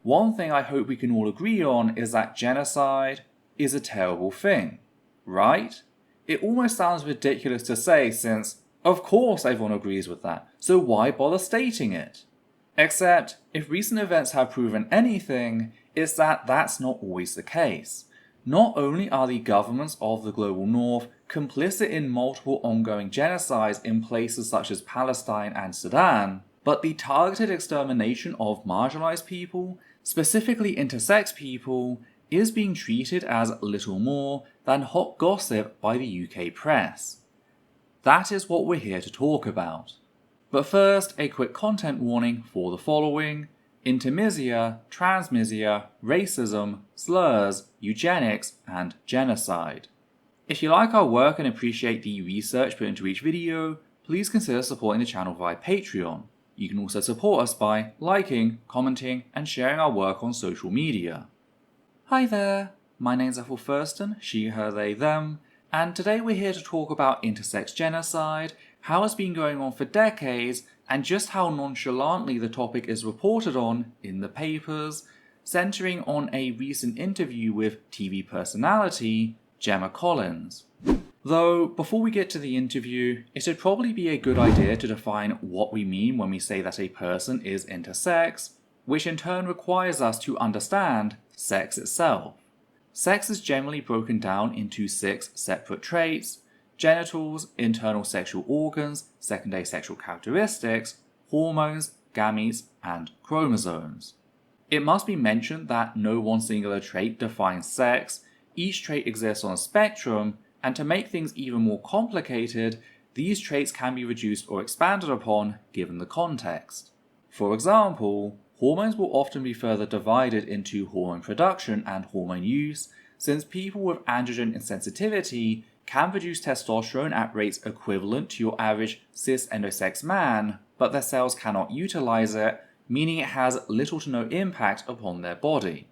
One thing I hope we can all agree on is that genocide is a terrible thing, right? It almost sounds ridiculous to say since, of course everyone agrees with that, so why bother stating it? Except, if recent events have proven anything, it's that that's not always the case. Not only are the governments of the global north complicit in multiple ongoing genocides in places such as Palestine and Sudan, but the targeted extermination of marginalized people, specifically intersex people, is being treated as little more than hot gossip by the UK press. That is what we're here to talk about. But first, a quick content warning for the following: intermisia, transmisia, racism, slurs, eugenics, and genocide. If you like our work and appreciate the research put into each video, please consider supporting the channel via Patreon. You can also support us by liking, commenting, and sharing our work on social media. Hi there, my name's Ethel Thurston, she, her, they, them, and today we're here to talk about intersex genocide, how it's been going on for decades, and just how nonchalantly the topic is reported on in the papers, centering on a recent interview with TV personality Gemma Collins. Though, before we get to the interview, it'd probably be a good idea to define what we mean when we say that a person is intersex, which in turn requires us to understand sex itself. Sex is generally broken down into 6 separate traits: genitals, internal sexual organs, secondary sexual characteristics, hormones, gametes, and chromosomes. It must be mentioned that no one singular trait defines sex. Each trait exists on a spectrum, and to make things even more complicated, these traits can be reduced or expanded upon given the context. For example, hormones will often be further divided into hormone production and hormone use, since people with androgen insensitivity can produce testosterone at rates equivalent to your average cis endosex man, but their cells cannot utilize it, meaning it has little to no impact upon their body.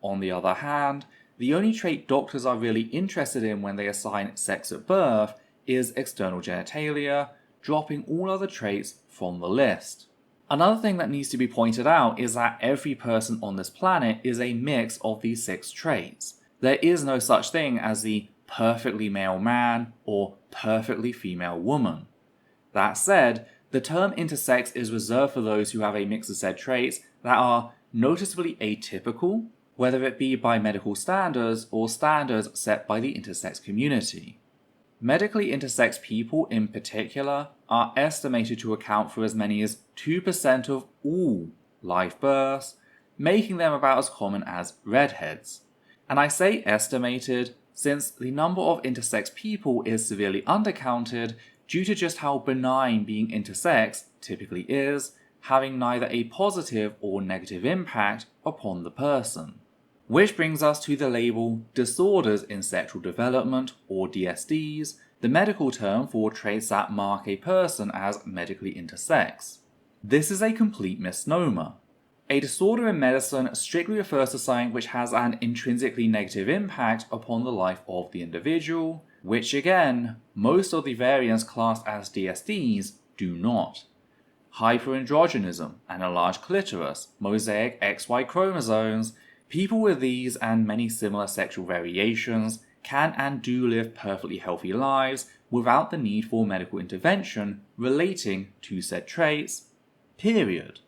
On the other hand, the only trait doctors are really interested in when they assign sex at birth is external genitalia, dropping all other traits from the list. Another thing that needs to be pointed out is that every person on this planet is a mix of these 6 traits. There is no such thing as the perfectly male man or perfectly female woman. That said, the term intersex is reserved for those who have a mix of said traits that are noticeably atypical, whether it be by medical standards or standards set by the intersex community. Medically intersex people in particular are estimated to account for as many as 2% of all live births, making them about as common as redheads. And I say estimated since the number of intersex people is severely undercounted due to just how benign being intersex typically is, having neither a positive or negative impact upon the person. Which brings us to the label disorders in sexual development, or DSDs, the medical term for traits that mark a person as medically intersex. This is a complete misnomer. A disorder in medicine strictly refers to something which has an intrinsically negative impact upon the life of the individual, which again, most of the variants classed as DSDs do not. Hyperandrogenism, an enlarged clitoris, mosaic XY chromosomes. People with these and many similar sexual variations can and do live perfectly healthy lives without the need for medical intervention relating to said traits, period.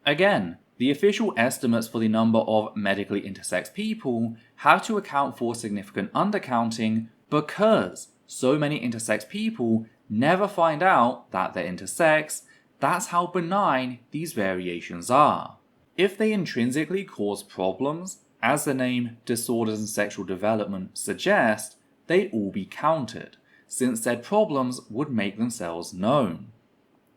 Again, the official estimates for the number of medically intersex people have to account for significant undercounting because so many intersex people never find out that they're intersex. That's how benign these variations are. If they intrinsically cause problems, as the name disorders in sexual development suggests, they'd all be counted, since said problems would make themselves known.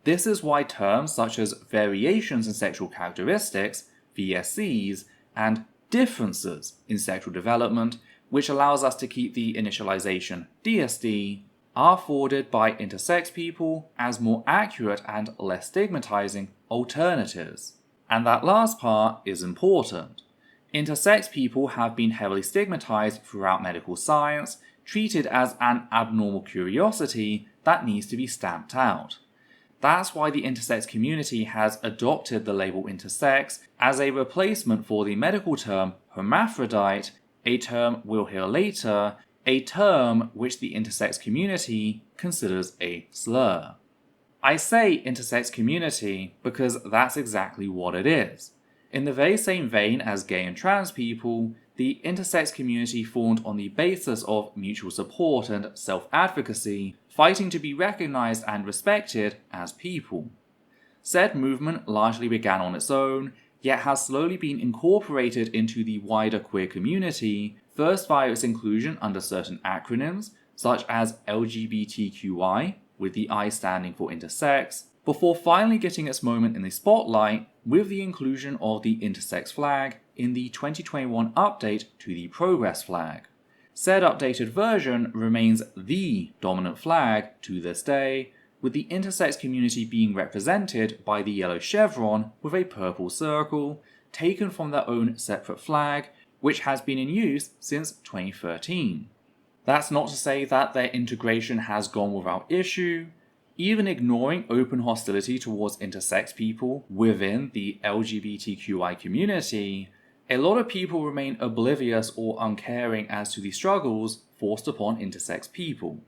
This is why terms such as variations in sexual characteristics, VSCs, and differences in sexual development, which allows us to keep the initialization DSD, are forwarded by intersex people as more accurate and less stigmatizing alternatives. And that last part is important. Intersex people have been heavily stigmatized throughout medical science, treated as an abnormal curiosity that needs to be stamped out. That's why the intersex community has adopted the label intersex as a replacement for the medical term hermaphrodite, a term we'll hear later, a term which the intersex community considers a slur. I say intersex community because that's exactly what it is. In the very same vein as gay and trans people, the intersex community formed on the basis of mutual support and self-advocacy, fighting to be recognized and respected as people. Said movement largely began on its own, yet has slowly been incorporated into the wider queer community, first via its inclusion under certain acronyms, such as LGBTQI, with the I standing for intersex, before finally getting its moment in the spotlight with the inclusion of the intersex flag in the 2021 update to the Progress flag. Said updated version remains the dominant flag to this day, with the intersex community being represented by the yellow chevron with a purple circle, taken from their own separate flag, which has been in use since 2013. That's not to say that their integration has gone without issue. Even ignoring open hostility towards intersex people within the LGBTQI community, a lot of people remain oblivious or uncaring as to the struggles forced upon intersex people.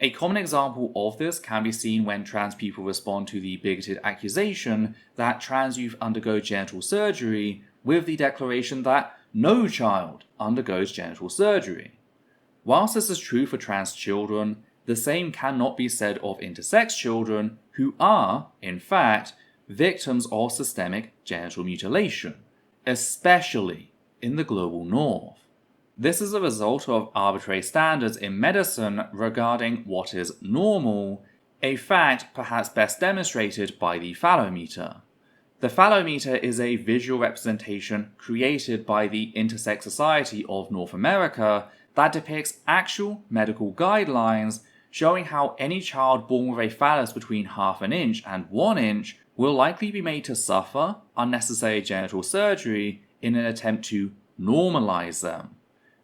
A common example of this can be seen when trans people respond to the bigoted accusation that trans youth undergo genital surgery with the declaration that no child undergoes genital surgery. Whilst this is true for trans children, the same cannot be said of intersex children who are, in fact, victims of systemic genital mutilation, especially in the global north. This is a result of arbitrary standards in medicine regarding what is normal, a fact perhaps best demonstrated by the phallometer. The phallometer is a visual representation created by the Intersex Society of North America that depicts actual medical guidelines showing how any child born with a phallus between ½ an inch and 1 inch will likely be made to suffer unnecessary genital surgery in an attempt to normalize them.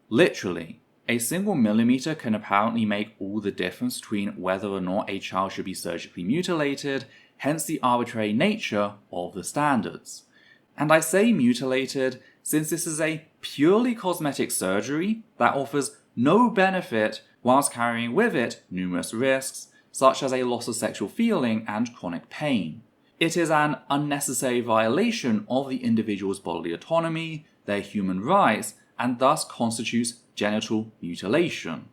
Literally, a single millimeter can apparently make all the difference between whether or not a child should be surgically mutilated, hence the arbitrary nature of the standards. And I say mutilated since this is a purely cosmetic surgery that offers no benefit whilst carrying with it numerous risks, such as a loss of sexual feeling and chronic pain. It is an unnecessary violation of the individual's bodily autonomy, their human rights, and thus constitutes genital mutilation.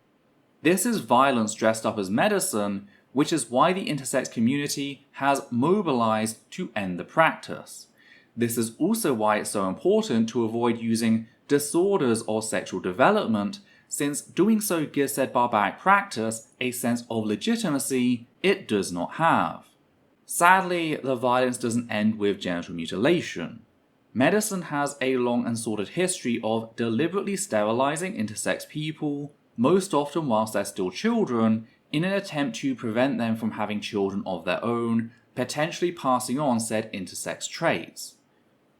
This is violence dressed up as medicine, which is why the intersex community has mobilized to end the practice. This is also why it's so important to avoid using disorders or sexual development, since doing so gives said barbaric practice a sense of legitimacy it does not have. Sadly, the violence doesn't end with genital mutilation. Medicine has a long and sordid history of deliberately sterilizing intersex people, most often whilst they're still children, in an attempt to prevent them from having children of their own, potentially passing on said intersex traits.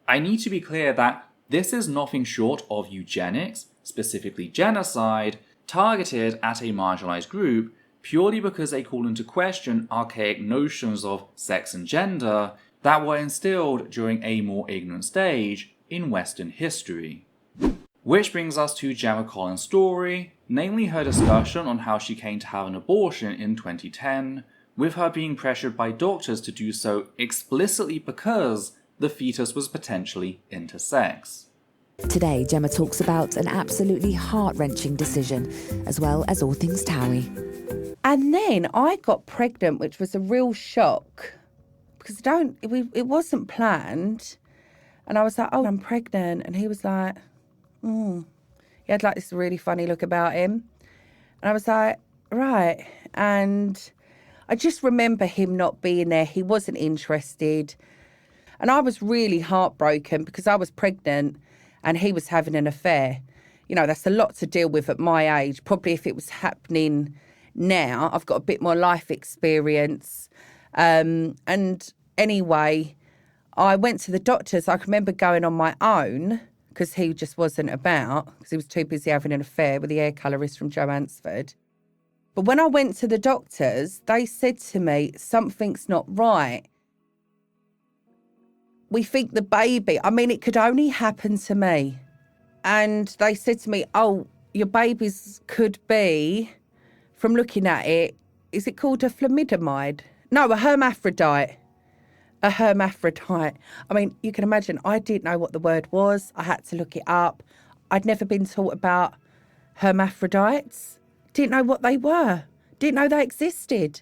I need to be clear that this is nothing short of eugenics, specifically genocide, targeted at a marginalized group purely because they call into question archaic notions of sex and gender that were instilled during a more ignorant stage in Western history. Which brings us to Gemma Collins' story, namely her discussion on how she came to have an abortion in 2010, with her being pressured by doctors to do so explicitly because the fetus was potentially intersex. Today, Gemma talks about an absolutely heart-wrenching decision, as well as all things Towie. And then I got pregnant, which was a real shock, because it wasn't planned. And I was like, oh, I'm pregnant. And he was like, He had like this really funny look about him. And I was like, right. And I just remember him not being there. He wasn't interested. And I was really heartbroken because I was pregnant and he was having an affair. You know, that's a lot to deal with at my age. Probably if it was happening now, I've got a bit more life experience. And anyway, I went to the doctors. I can remember going on my own because he just wasn't about, because he was too busy having an affair with the hair colourist from Joe Hansford. But when I went to the doctors, they said to me, something's not right. We think the baby, I mean, it could only happen to me. And they said to me, oh, your babies could be, from looking at it, is it called a thalidomide? No, a hermaphrodite. A hermaphrodite. I mean, you can imagine, I didn't know what the word was. I had to look it up. I'd never been taught about hermaphrodites. Didn't know what they were. Didn't know they existed.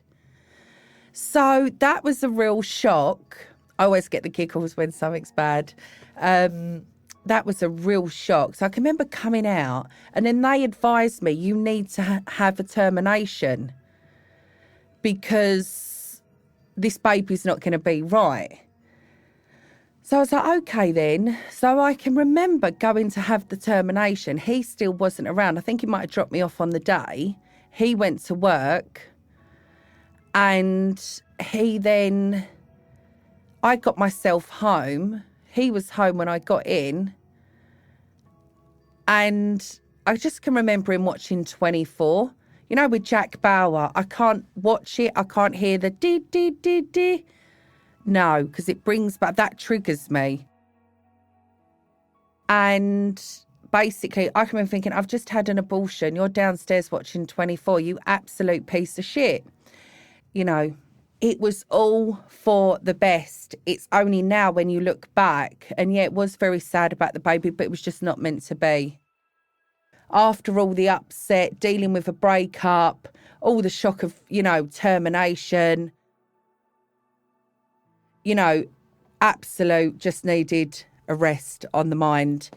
So that was a real shock. I always get the giggles when something's bad. That was a real shock. So I can remember coming out and then they advised me, you need to have a termination because this baby's not going to be right. So I was like, okay then. So I can remember going to have the termination. He still wasn't around. I think he might have dropped me off on the day. He went to work and I got myself home. He was home when I got in. And I just can remember him watching 24. You know, with Jack Bauer, I can't watch it. I can't hear the dee. No, because it brings back, that triggers me. And basically, I can remember thinking, I've just had an abortion. You're downstairs watching 24, you absolute piece of shit. You know, it was all for the best. It's only now when you look back, and yeah, it was very sad about the baby, but it was just not meant to be. After all the upset, dealing with a breakup, all the shock of, you know, termination, you know, absolute just needed a rest on the mind.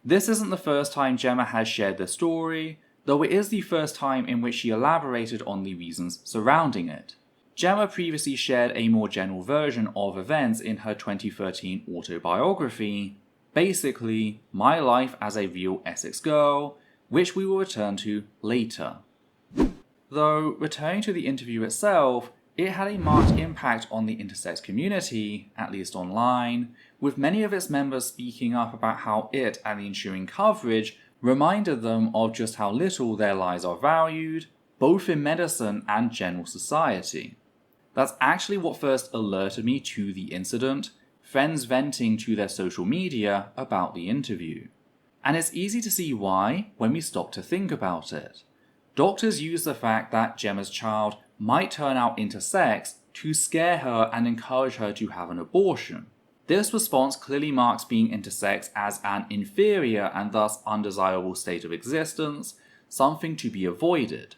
This isn't the first time Gemma has shared the story, though it is the first time in which she elaborated on the reasons surrounding it. Gemma previously shared a more general version of events in her 2013 autobiography, basically My Life as a Real Essex Girl, which we will return to later. Though, returning to the interview itself, it had a marked impact on the intersex community, at least online, with many of its members speaking up about how it and the ensuing coverage reminded them of just how little their lives are valued, both in medicine and general society. That's actually what first alerted me to the incident, friends venting to their social media about the interview. And it's easy to see why when we stop to think about it. Doctors use the fact that Gemma's child might turn out intersex to scare her and encourage her to have an abortion. This response clearly marks being intersex as an inferior and thus undesirable state of existence, something to be avoided.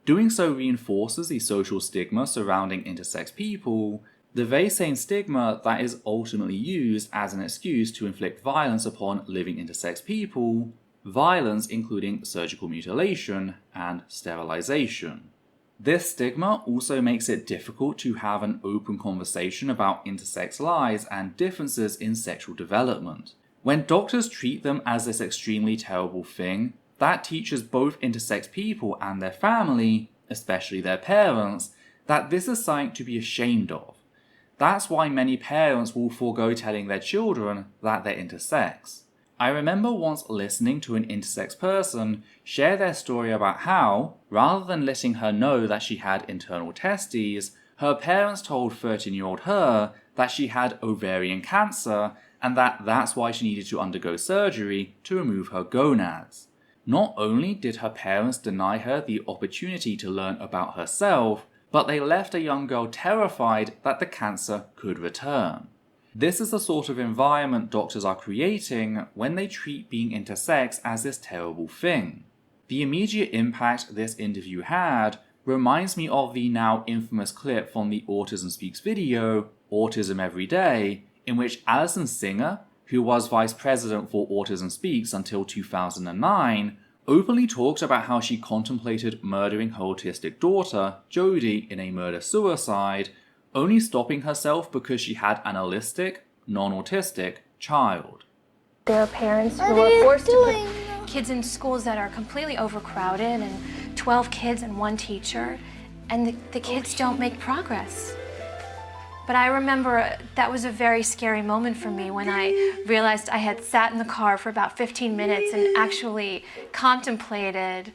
Doing so reinforces the social stigma surrounding intersex people, the very same stigma that is ultimately used as an excuse to inflict violence upon living intersex people, violence including surgical mutilation and sterilization. This stigma also makes it difficult to have an open conversation about intersex lives and differences in sexual development. When doctors treat them as this extremely terrible thing, that teaches both intersex people and their family, especially their parents, that this is something to be ashamed of. That's why many parents will forego telling their children that they're intersex. I remember once listening to an intersex person share their story about how, rather than letting her know that she had internal testes, her parents told 13-year-old her that she had ovarian cancer and that that's why she needed to undergo surgery to remove her gonads. Not only did her parents deny her the opportunity to learn about herself, but they left a young girl terrified that the cancer could return. This is the sort of environment doctors are creating when they treat being intersex as this terrible thing. The immediate impact this interview had reminds me of the now infamous clip from the Autism Speaks video, Autism Every Day, in which Alison Singer, who was vice president for Autism Speaks until 2009, openly talked about how she contemplated murdering her autistic daughter, Jodie, in a murder-suicide, only stopping herself because she had an allistic, non-autistic child. There are parents who are forced to put kids in schools that are completely overcrowded and 12 kids and one teacher, and the kids don't make progress. But I remember that was a very scary moment for me when I realized I had sat in the car for about 15 minutes and actually contemplated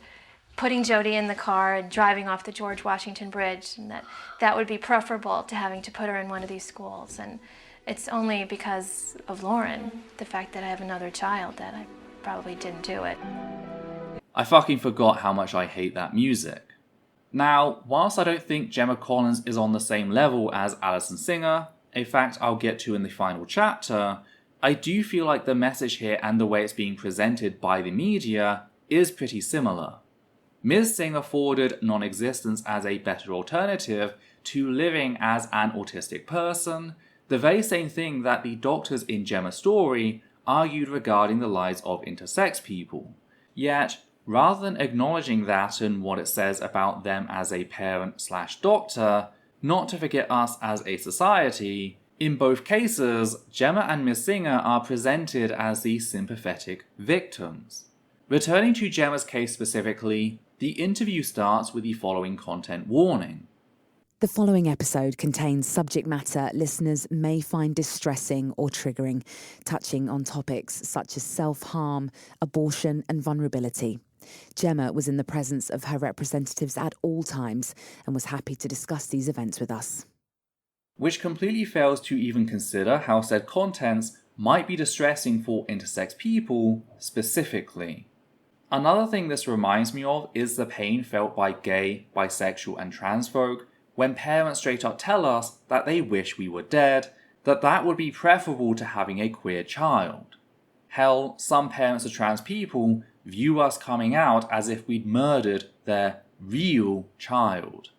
putting Jodie in the car and driving off the George Washington Bridge, and that would be preferable to having to put her in one of these schools. And it's only because of Lauren, the fact that I have another child, that I probably didn't do it. I fucking forgot how much I hate that music. Now, whilst I don't think Gemma Collins is on the same level as Alison Singer, a fact I'll get to in the final chapter, I do feel like the message here and the way it's being presented by the media is pretty similar. Ms. Singer forwarded non-existence as a better alternative to living as an autistic person, the very same thing that the doctors in Gemma's story argued regarding the lives of intersex people. Yet, rather than acknowledging that and what it says about them as a parent/doctor, not to forget us as a society, in both cases, Gemma and Ms. Singer are presented as the sympathetic victims. Returning to Gemma's case specifically, the interview starts with the following content warning. The following episode contains subject matter listeners may find distressing or triggering, touching on topics such as self-harm, abortion and vulnerability. Gemma was in the presence of her representatives at all times and was happy to discuss these events with us. Which completely fails to even consider how said contents might be distressing for intersex people specifically. Another thing this reminds me of is the pain felt by gay, bisexual and trans folk when parents straight up tell us that they wish we were dead, that would be preferable to having a queer child. Hell, some parents of trans people view us coming out as if we'd murdered their real child.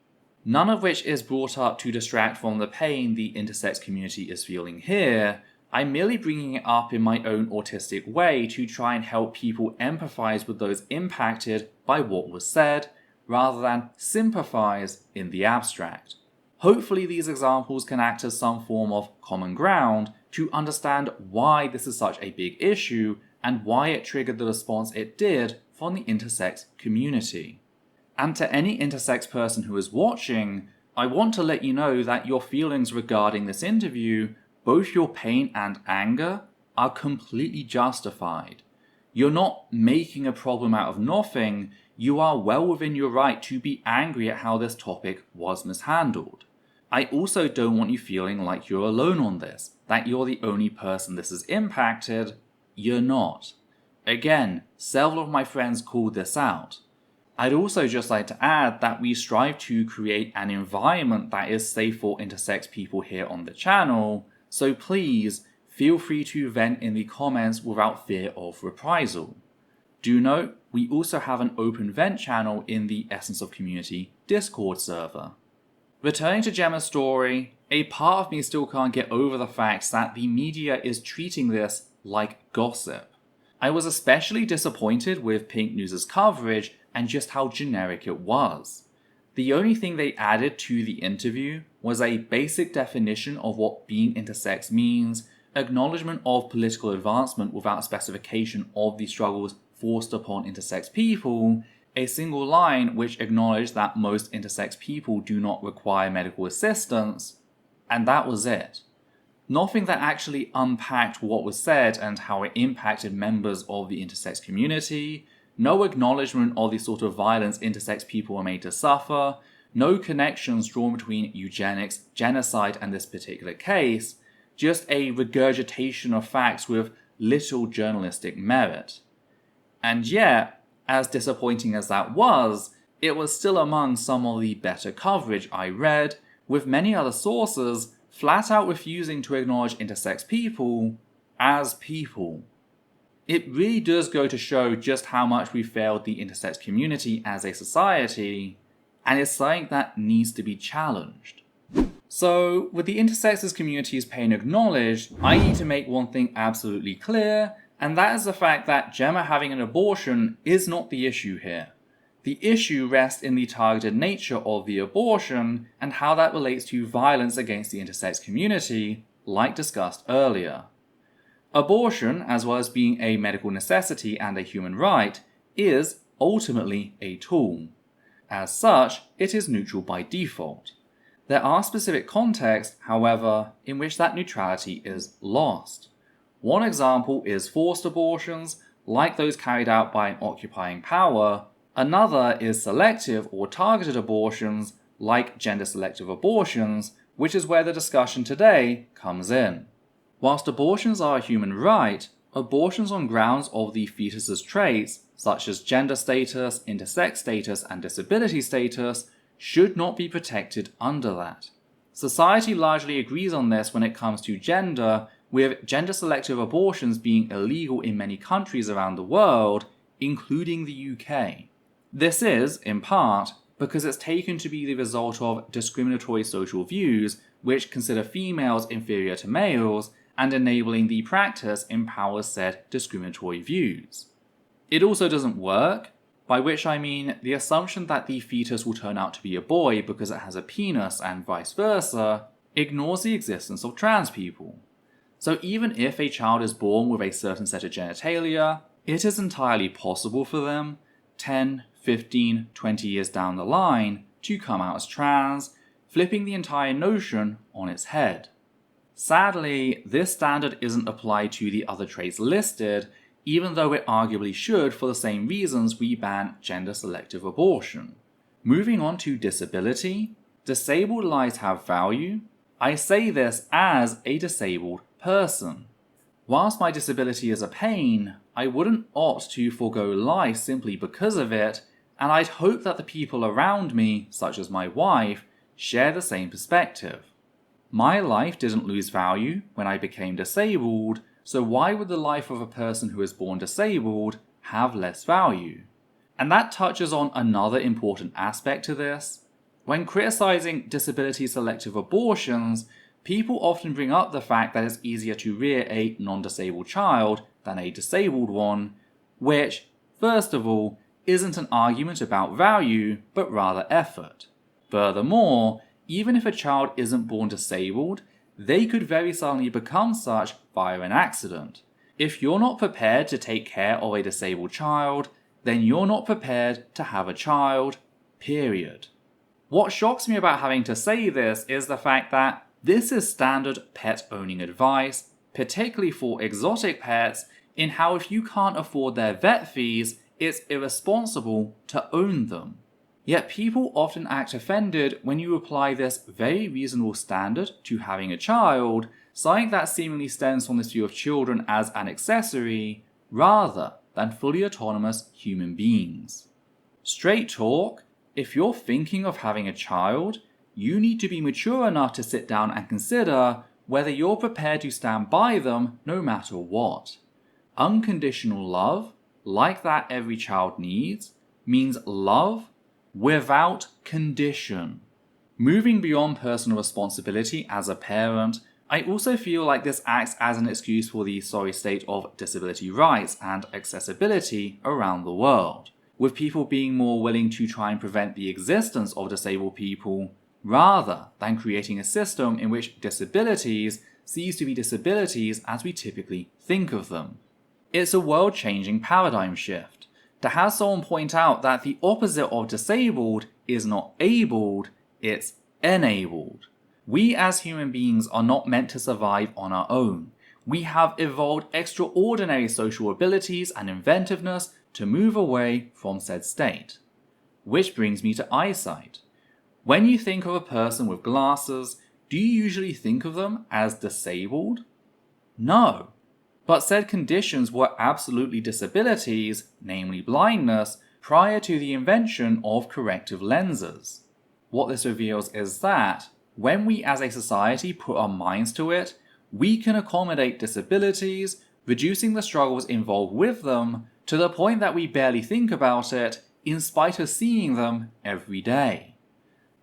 None of which is brought up to distract from the pain the intersex community is feeling here. I'm merely bringing it up in my own autistic way to try and help people empathize with those impacted by what was said, rather than sympathize in the abstract. Hopefully these examples can act as some form of common ground to understand why this is such a big issue and why it triggered the response it did from the intersex community. And to any intersex person who is watching, I want to let you know that your feelings regarding this interview, both your pain and anger, are completely justified. You're not making a problem out of nothing, you are well within your right to be angry at how this topic was mishandled. I also don't want you feeling like you're alone on this, that you're the only person this has impacted. You're not. Again, several of my friends called this out. I'd also just like to add that we strive to create an environment that is safe for intersex people here on the channel, so please feel free to vent in the comments without fear of reprisal. Do note, we also have an open vent channel in the Essence of Community Discord server. Returning to Gemma's story, a part of me still can't get over the fact that the media is treating this like gossip. I was especially disappointed with Pink News' coverage and just how generic it was. The only thing they added to the interview was a basic definition of what being intersex means, acknowledgement of political advancement without specification of the struggles forced upon intersex people, a single line which acknowledged that most intersex people do not require medical assistance, and that was it. Nothing that actually unpacked what was said and how it impacted members of the intersex community, no acknowledgement of the sort of violence intersex people are made to suffer, no connections drawn between eugenics, genocide and this particular case, just a regurgitation of facts with little journalistic merit. And yet, as disappointing as that was, it was still among some of the better coverage I read, with many other sources flat out refusing to acknowledge intersex people as people. It really does go to show just how much we failed the intersex community as a society, and it's something that needs to be challenged. So, with the intersex community's pain acknowledged, I need to make one thing absolutely clear, and that is the fact that Gemma having an abortion is not the issue here. The issue rests in the targeted nature of the abortion and how that relates to violence against the intersex community, like discussed earlier. Abortion, as well as being a medical necessity and a human right, is ultimately a tool. As such, it is neutral by default. There are specific contexts, however, in which that neutrality is lost. One example is forced abortions, like those carried out by an occupying power, Another is selective or targeted abortions, like gender-selective abortions, which is where the discussion today comes in. Whilst abortions are a human right, abortions on grounds of the fetus's traits, such as gender status, intersex status, and disability status, should not be protected under that. Society largely agrees on this when it comes to gender, with gender-selective abortions being illegal in many countries around the world, including the UK. This is, in part, because it's taken to be the result of discriminatory social views which consider females inferior to males, and enabling the practice empowers said discriminatory views. It also doesn't work, by which I mean the assumption that the fetus will turn out to be a boy because it has a penis and vice versa ignores the existence of trans people. So even if a child is born with a certain set of genitalia, it is entirely possible for them, 10, 15, 20 years down the line, to come out as trans, flipping the entire notion on its head. Sadly, this standard isn't applied to the other traits listed, even though it arguably should for the same reasons we ban gender-selective abortion. Moving on to disability, disabled lives have value. I say this as a disabled person. Whilst my disability is a pain, I wouldn't opt to forego life simply because of it, and I'd hope that the people around me, such as my wife, share the same perspective. My life didn't lose value when I became disabled, so why would the life of a person who is born disabled have less value? And that touches on another important aspect to this. When criticizing disability-selective abortions, people often bring up the fact that it's easier to rear a non-disabled child than a disabled one, which, first of all, isn't an argument about value, but rather effort. Furthermore, even if a child isn't born disabled, they could very suddenly become such via an accident. If you're not prepared to take care of a disabled child, then you're not prepared to have a child, period. What shocks me about having to say this is the fact that this is standard pet owning advice, particularly for exotic pets, in how if you can't afford their vet fees, it's irresponsible to own them. Yet people often act offended when you apply this very reasonable standard to having a child, something that seemingly stems from this view of children as an accessory, rather than fully autonomous human beings. Straight talk, if you're thinking of having a child, you need to be mature enough to sit down and consider whether you're prepared to stand by them no matter what. Unconditional love, like that every child needs, means love without condition. Moving beyond personal responsibility as a parent, I also feel like this acts as an excuse for the sorry state of disability rights and accessibility around the world, with people being more willing to try and prevent the existence of disabled people, rather than creating a system in which disabilities cease to be disabilities as we typically think of them. It's a world-changing paradigm shift. To have someone point out that the opposite of disabled is not abled, it's enabled. We as human beings are not meant to survive on our own. We have evolved extraordinary social abilities and inventiveness to move away from said state. Which brings me to eyesight. When you think of a person with glasses, do you usually think of them as disabled? No. But said conditions were absolutely disabilities, namely blindness, prior to the invention of corrective lenses. What this reveals is that, when we as a society put our minds to it, we can accommodate disabilities, reducing the struggles involved with them, to the point that we barely think about it, in spite of seeing them every day.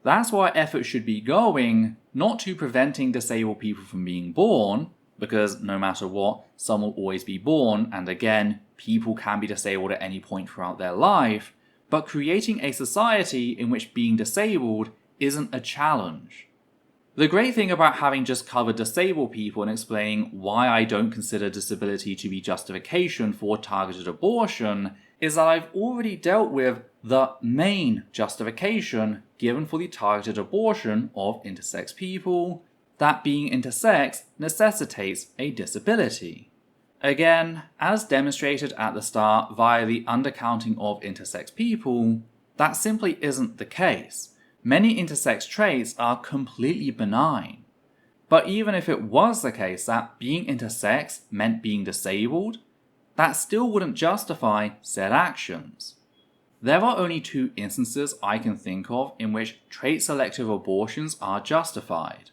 That's why effort should be going, not to preventing disabled people from being born, because no matter what, some will always be born, and again, people can be disabled at any point throughout their life, but creating a society in which being disabled isn't a challenge. The great thing about having just covered disabled people and explaining why I don't consider disability to be justification for targeted abortion is that I've already dealt with the main justification given for the targeted abortion of intersex people, that being intersex necessitates a disability. Again, as demonstrated at the start via the undercounting of intersex people, that simply isn't the case. Many intersex traits are completely benign. But even if it was the case that being intersex meant being disabled, that still wouldn't justify said actions. There are only 2 instances I can think of in which trait-selective abortions are justified.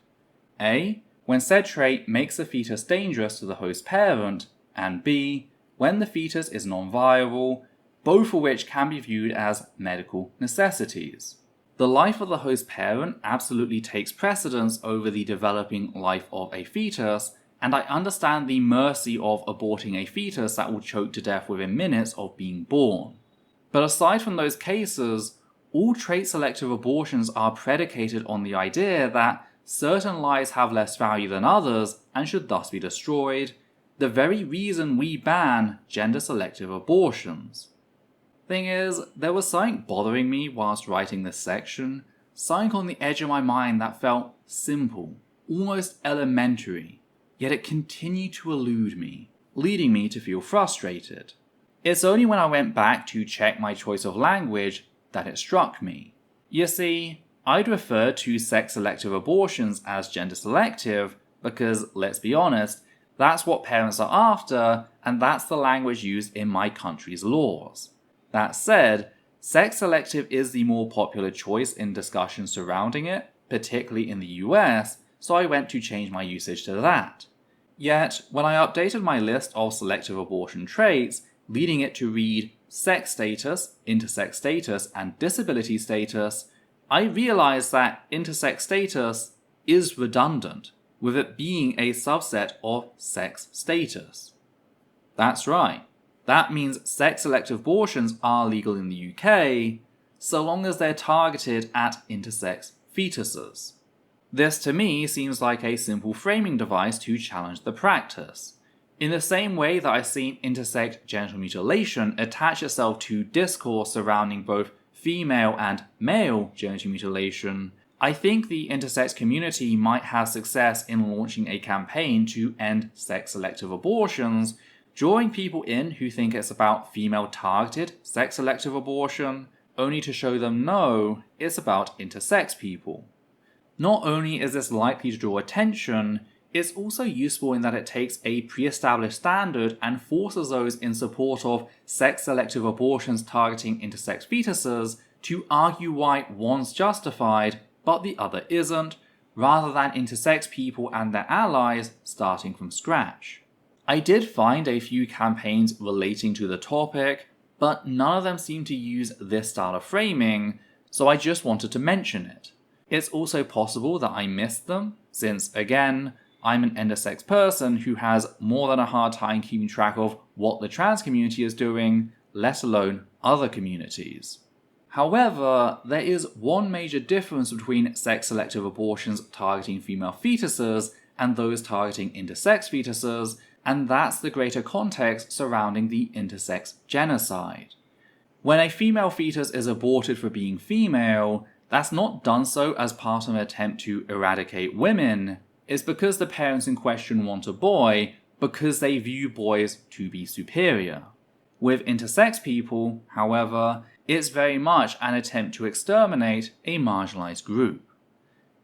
A, when said trait makes the fetus dangerous to the host parent, and B, when the fetus is non-viable, both of which can be viewed as medical necessities. The life of the host parent absolutely takes precedence over the developing life of a fetus, and I understand the mercy of aborting a fetus that will choke to death within minutes of being born. But aside from those cases, all trait-selective abortions are predicated on the idea that certain lives have less value than others and should thus be destroyed, the very reason we ban gender-selective abortions. Thing is, there was something bothering me whilst writing this section, something on the edge of my mind that felt simple, almost elementary, yet it continued to elude me, leading me to feel frustrated. It's only when I went back to check my choice of language that it struck me. You see, I'd refer to sex-selective abortions as gender-selective because, let's be honest, that's what parents are after, and that's the language used in my country's laws. That said, sex-selective is the more popular choice in discussions surrounding it, particularly in the US, so I went to change my usage to that. Yet, when I updated my list of selective abortion traits, leading it to read sex status, intersex status, and disability status, I realized that intersex status is redundant, with it being a subset of sex status. That's right, that means sex-selective abortions are legal in the UK, so long as they're targeted at intersex fetuses. This to me seems like a simple framing device to challenge the practice. In the same way that I've seen intersex genital mutilation attach itself to discourse surrounding both female and male genital mutilation, I think the intersex community might have success in launching a campaign to end sex-selective abortions, drawing people in who think it's about female-targeted sex-selective abortion, only to show them no, it's about intersex people. Not only is this likely to draw attention, it's also useful in that it takes a pre-established standard and forces those in support of sex-selective abortions targeting intersex fetuses to argue why one's justified but the other isn't, rather than intersex people and their allies starting from scratch. I did find a few campaigns relating to the topic, but none of them seem to use this style of framing, so I just wanted to mention it. It's also possible that I missed them, since again, I'm an intersex person who has more than a hard time keeping track of what the trans community is doing, let alone other communities. However, there is one major difference between sex-selective abortions targeting female fetuses and those targeting intersex fetuses, and that's the greater context surrounding the intersex genocide. When a female fetus is aborted for being female, that's not done so as part of an attempt to eradicate women, it's because the parents in question want a boy because they view boys to be superior. With intersex people, however, it's very much an attempt to exterminate a marginalized group.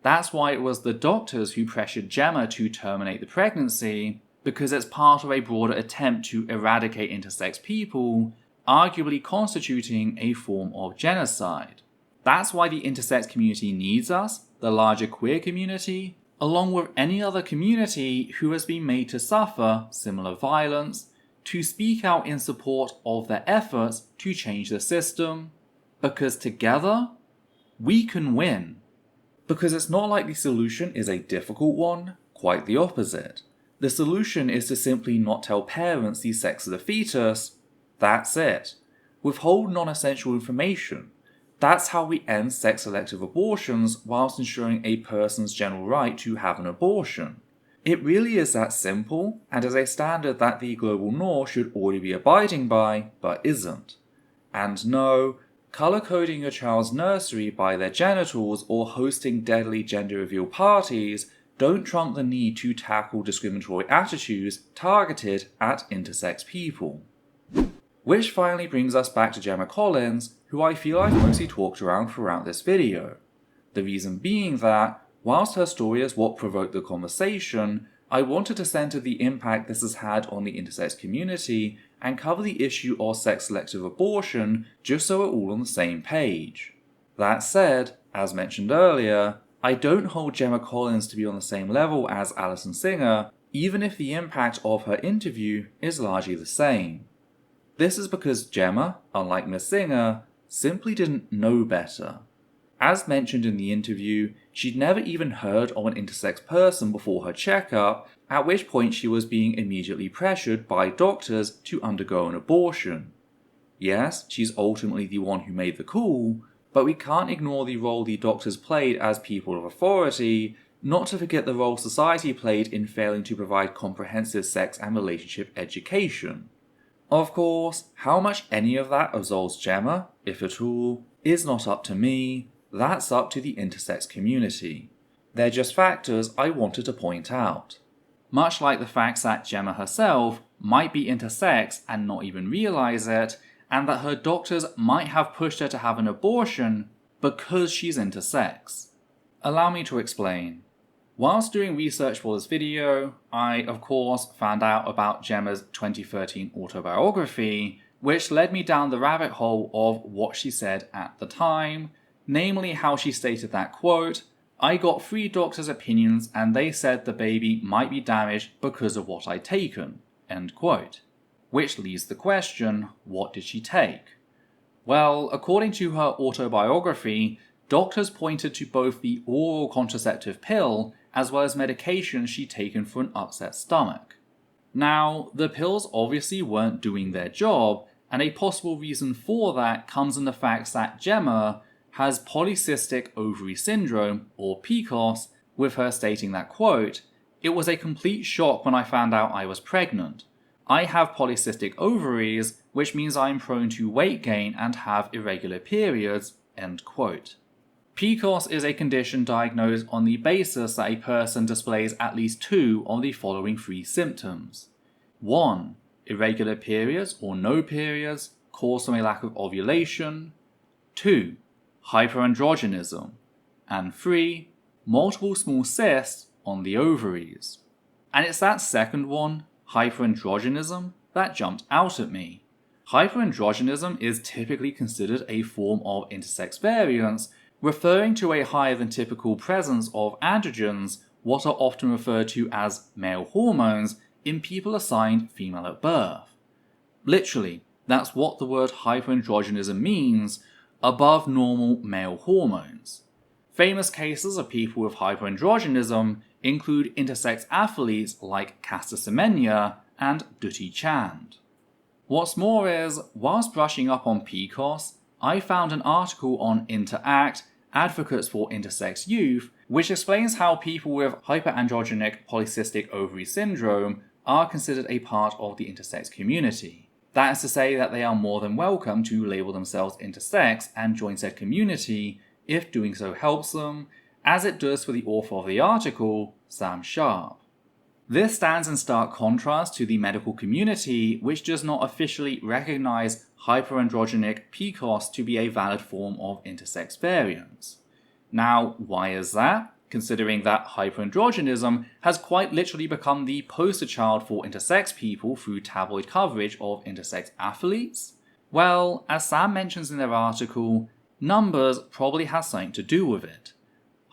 That's why it was the doctors who pressured Gemma to terminate the pregnancy, because it's part of a broader attempt to eradicate intersex people, arguably constituting a form of genocide. That's why the intersex community needs us, the larger queer community, along with any other community who has been made to suffer similar violence, to speak out in support of their efforts to change the system, because together, we can win. Because it's not like the solution is a difficult one, quite the opposite. The solution is to simply not tell parents the sex of the fetus, that's it. Withhold non-essential information. That's how we end sex-selective abortions whilst ensuring a person's general right to have an abortion. It really is that simple, and is a standard that the global north should already be abiding by, but isn't. And no, colour-coding your child's nursery by their genitals or hosting deadly gender reveal parties don't trump the need to tackle discriminatory attitudes targeted at intersex people. Which finally brings us back to Gemma Collins, who I feel I've mostly talked around throughout this video. The reason being that, whilst her story is what provoked the conversation, I wanted to centre the impact this has had on the intersex community and cover the issue of sex-selective abortion just so we're all on the same page. That said, as mentioned earlier, I don't hold Gemma Collins to be on the same level as Alison Singer, even if the impact of her interview is largely the same. This is because Gemma, unlike Miss Singer, simply didn't know better. As mentioned in the interview, she'd never even heard of an intersex person before her checkup, at which point she was being immediately pressured by doctors to undergo an abortion. Yes, she's ultimately the one who made the call, but we can't ignore the role the doctors played as people of authority, not to forget the role society played in failing to provide comprehensive sex and relationship education. Of course, how much any of that absolves Gemma, if at all, is not up to me, that's up to the intersex community. They're just factors I wanted to point out. Much like the fact that Gemma herself might be intersex and not even realise it, and that her doctors might have pushed her to have an abortion because she's intersex. Allow me to explain. Whilst doing research for this video, I of course found out about Gemma's 2013 autobiography, which led me down the rabbit hole of what she said at the time, namely how she stated that, quote, "I got 3 doctors' opinions and they said the baby might be damaged because of what I'd taken," end quote. Which leaves the question, what did she take? Well, according to her autobiography, doctors pointed to both the oral contraceptive pill as well as medication she'd taken for an upset stomach. Now, the pills obviously weren't doing their job, and a possible reason for that comes in the fact that Gemma has polycystic ovary syndrome, or PCOS, with her stating that, quote, "It was a complete shock when I found out I was pregnant. I have polycystic ovaries, which means I'm prone to weight gain and have irregular periods," end quote. PCOS is a condition diagnosed on the basis that a person displays at least 2 of the following 3 symptoms. 1. Irregular periods or no periods caused from a lack of ovulation. 2. Hyperandrogenism. And 3. Multiple small cysts on the ovaries. And it's that second one, hyperandrogenism, that jumped out at me. Hyperandrogenism is typically considered a form of intersex variance, referring to a higher than typical presence of androgens, what are often referred to as male hormones, in people assigned female at birth. Literally, that's what the word hyperandrogenism means, above normal male hormones. Famous cases of people with hyperandrogenism include intersex athletes like Caster Semenya and Dutee Chand. What's more is, whilst brushing up on PCOS, I found an article on Interact, Advocates for Intersex Youth, which explains how people with hyperandrogenic polycystic ovary syndrome are considered a part of the intersex community. That is to say that they are more than welcome to label themselves intersex and join said community if doing so helps them, as it does for the author of the article, Sam Sharp. This stands in stark contrast to the medical community, which does not officially recognise hyperandrogenic PCOS to be a valid form of intersex variance. Now, why is that? Considering that hyperandrogenism has quite literally become the poster child for intersex people through tabloid coverage of intersex athletes? Well, as Sam mentions in their article, numbers probably has something to do with it.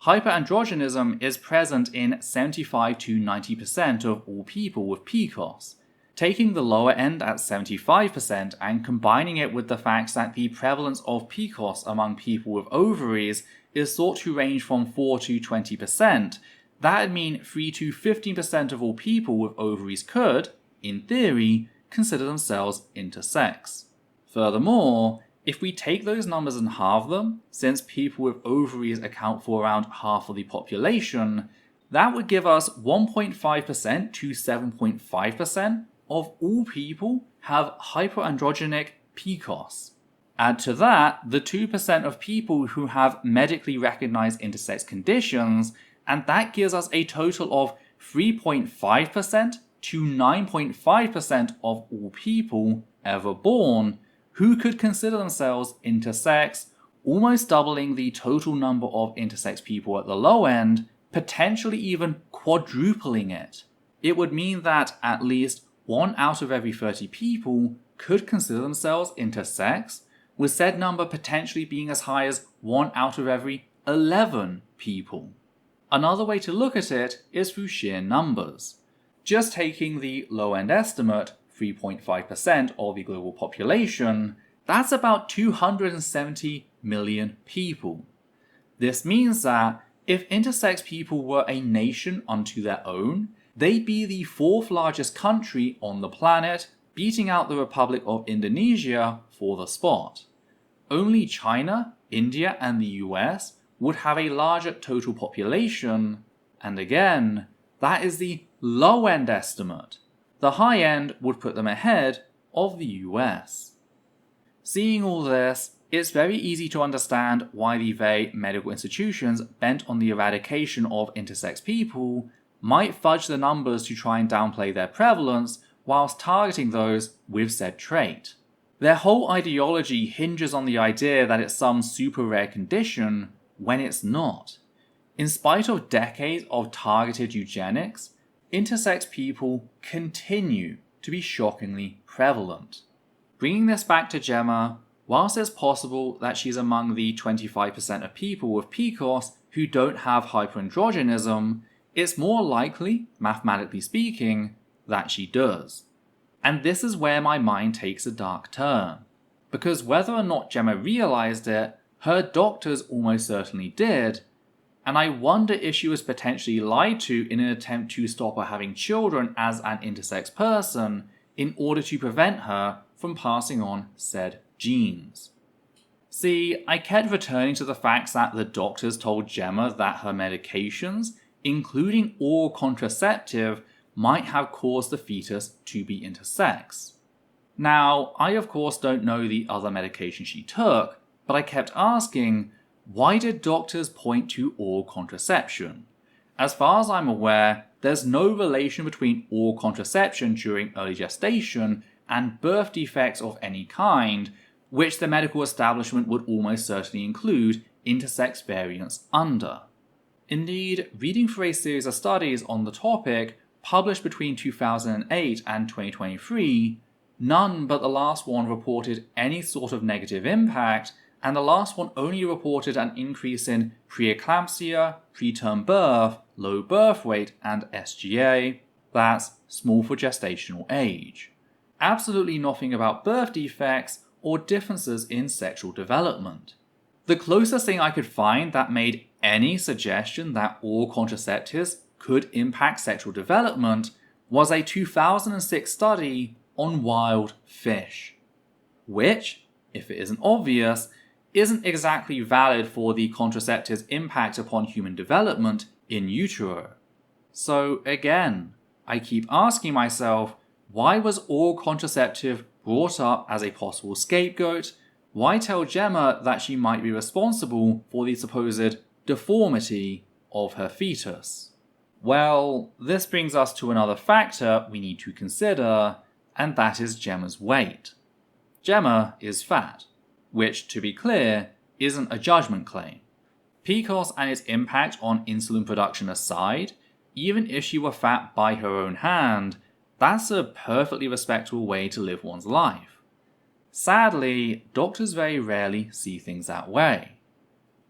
Hyperandrogenism is present in 75 to 90% of all people with PCOS. Taking the lower end at 75% and combining it with the fact that the prevalence of PCOS among people with ovaries is thought to range from 4 to 20%, that would mean 3 to 15% of all people with ovaries could, in theory, consider themselves intersex. Furthermore, if we take those numbers and halve them, since people with ovaries account for around half of the population, that would give us 1.5% to 7.5% of all people have hyperandrogenic PCOS. Add to that the 2% of people who have medically recognized intersex conditions, and that gives us a total of 3.5% to 9.5% of all people ever born who could consider themselves intersex, almost doubling the total number of intersex people at the low end, potentially even quadrupling it. It would mean that at least 1 out of every 30 people could consider themselves intersex, with said number potentially being as high as 1 out of every 11 people. Another way to look at it is through sheer numbers. Just taking the low-end estimate, 3.5% of the global population, that's about 270 million people. This means that if intersex people were a nation unto their own, they'd be the 4th largest country on the planet, beating out the Republic of Indonesia for the spot. Only China, India, and the US would have a larger total population, and again, that is the low-end estimate. The high end would put them ahead of the US. Seeing all this, it's very easy to understand why the very medical institutions bent on the eradication of intersex people might fudge the numbers to try and downplay their prevalence whilst targeting those with said trait. Their whole ideology hinges on the idea that it's some super rare condition when it's not. In spite of decades of targeted eugenics, intersex people continue to be shockingly prevalent. Bringing this back to Gemma, whilst it's possible that she's among the 25% of people with PCOS who don't have hyperandrogenism, it's more likely, mathematically speaking, that she does. And this is where my mind takes a dark turn. Because whether or not Gemma realised it, her doctors almost certainly did, and I wonder if she was potentially lied to in an attempt to stop her having children as an intersex person in order to prevent her from passing on said genes. See, I kept returning to the facts that the doctors told Gemma that her medications, including oral contraceptive, might have caused the fetus to be intersex. Now, I of course don't know the other medication she took, but I kept asking, why did doctors point to oral contraception? As far as I'm aware, there's no relation between oral contraception during early gestation and birth defects of any kind, which the medical establishment would almost certainly include intersex variants under. Indeed, reading through a series of studies on the topic, published between 2008 and 2023, none but the last one reported any sort of negative impact, and the last one only reported an increase in preeclampsia, preterm birth, low birth weight, and SGA, that's small for gestational age. Absolutely nothing about birth defects or differences in sexual development. The closest thing I could find that made any suggestion that oral contraceptives could impact sexual development was a 2006 study on wild fish, which, if it isn't obvious, isn't exactly valid for the contraceptive's impact upon human development in utero. So again, I keep asking myself, why was oral contraceptive brought up as a possible scapegoat? Why tell Gemma that she might be responsible for the supposed deformity of her fetus? Well, this brings us to another factor we need to consider, and that is Gemma's weight. Gemma is fat, which, to be clear, isn't a judgment claim. PCOS and its impact on insulin production aside, even if she were fat by her own hand, that's a perfectly respectable way to live one's life. Sadly, doctors very rarely see things that way.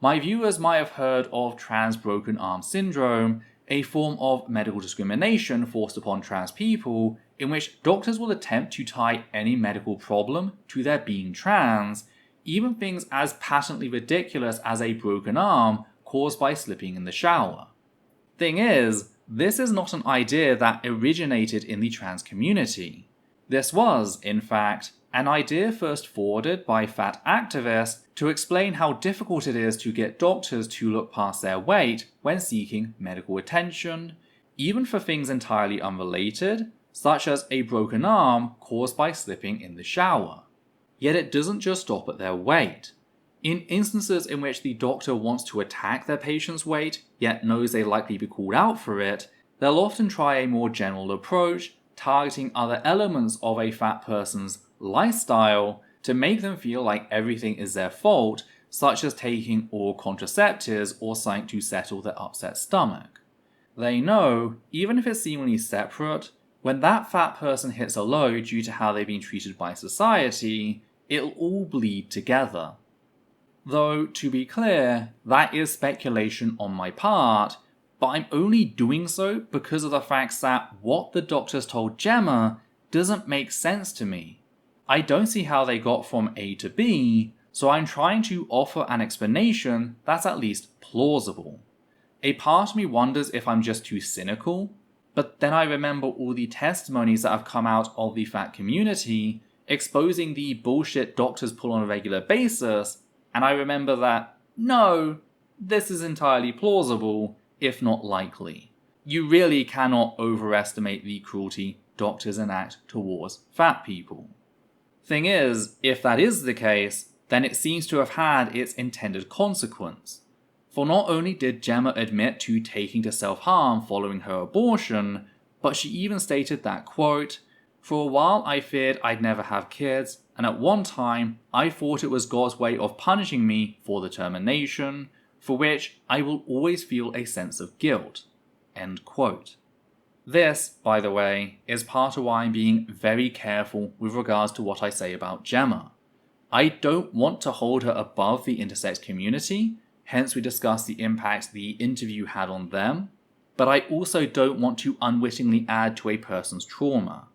My viewers might have heard of trans broken arm syndrome, a form of medical discrimination forced upon trans people in which doctors will attempt to tie any medical problem to their being trans, even things as patently ridiculous as a broken arm caused by slipping in the shower. Thing is, this is not an idea that originated in the trans community. This was, in fact, an idea first forwarded by fat activists to explain how difficult it is to get doctors to look past their weight when seeking medical attention, even for things entirely unrelated, such as a broken arm caused by slipping in the shower. Yet it doesn't just stop at their weight. In instances in which the doctor wants to attack their patient's weight, yet knows they'll likely be called out for it, they'll often try a more general approach, targeting other elements of a fat person's lifestyle to make them feel like everything is their fault, such as taking oral contraceptives or something to settle their upset stomach. They know, even if it's seemingly separate, when that fat person hits a low due to how they've been treated by society, it'll all bleed together. Though, to be clear, that is speculation on my part, but I'm only doing so because of the fact that what the doctors told Gemma doesn't make sense to me. I don't see how they got from A to B, so I'm trying to offer an explanation that's at least plausible. A part of me wonders if I'm just too cynical, but then I remember all the testimonies that have come out of the fat community exposing the bullshit doctors pull on a regular basis, and I remember that, no, this is entirely plausible, if not likely. You really cannot overestimate the cruelty doctors enact towards fat people. Thing is, if that is the case, then it seems to have had its intended consequence. For not only did Gemma admit to taking to self-harm following her abortion, but she even stated that, quote, "For a while I feared I'd never have kids, and at one time I thought it was God's way of punishing me for the termination, for which I will always feel a sense of guilt." End quote. This, by the way, is part of why I'm being very careful with regards to what I say about Gemma. I don't want to hold her above the intersex community, hence we discussed the impact the interview had on them, but I also don't want to unwittingly add to a person's trauma.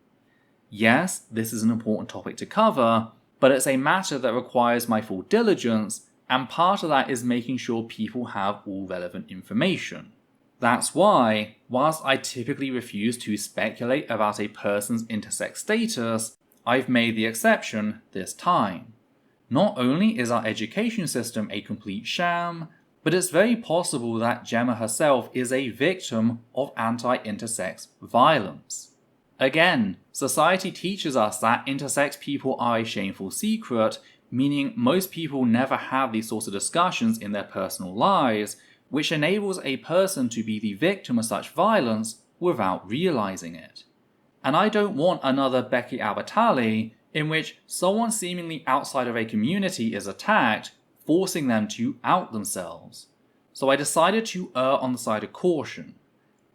Yes, this is an important topic to cover, but it's a matter that requires my full diligence, and part of that is making sure people have all relevant information. That's why, whilst I typically refuse to speculate about a person's intersex status, I've made the exception this time. Not only is our education system a complete sham, but it's very possible that Gemma herself is a victim of anti-intersex violence. Again, society teaches us that intersex people are a shameful secret, meaning most people never have these sorts of discussions in their personal lives, which enables a person to be the victim of such violence without realizing it. And I don't want another Becky Albertalli in which someone seemingly outside of a community is attacked, forcing them to out themselves. So I decided to err on the side of caution.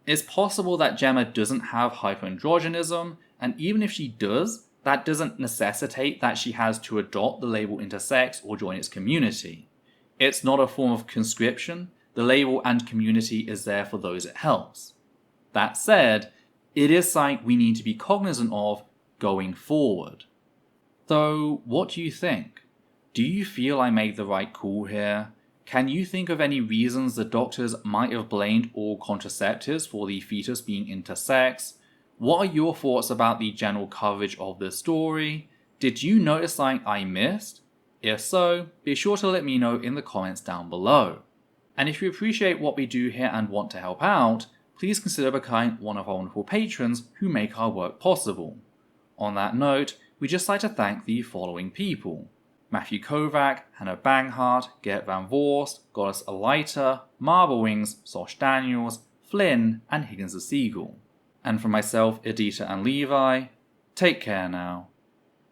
It's possible that Gemma doesn't have hyperandrogenism, and even if she does, that doesn't necessitate that she has to adopt the label intersex or join its community. It's not a form of conscription, the label and community is there for those it helps. That said, it is something we need to be cognizant of going forward. Though, what do you think? Do you feel I made the right call here? Can you think of any reasons the doctors might have blamed oral contraceptives for the fetus being intersex? What are your thoughts about the general coverage of this story? Did you notice something I missed? If so, be sure to let me know in the comments down below. And if you appreciate what we do here and want to help out, please consider becoming one of our wonderful patrons who make our work possible. On that note, we'd just like to thank the following people: Matthew Kovac, Hannah Banghart, Gert Van Vorst, Goddess Alita, Marble Wings, Sosh Daniels, Flynn, and Higgins the Seagull. And for myself, Edita and Levi, take care now.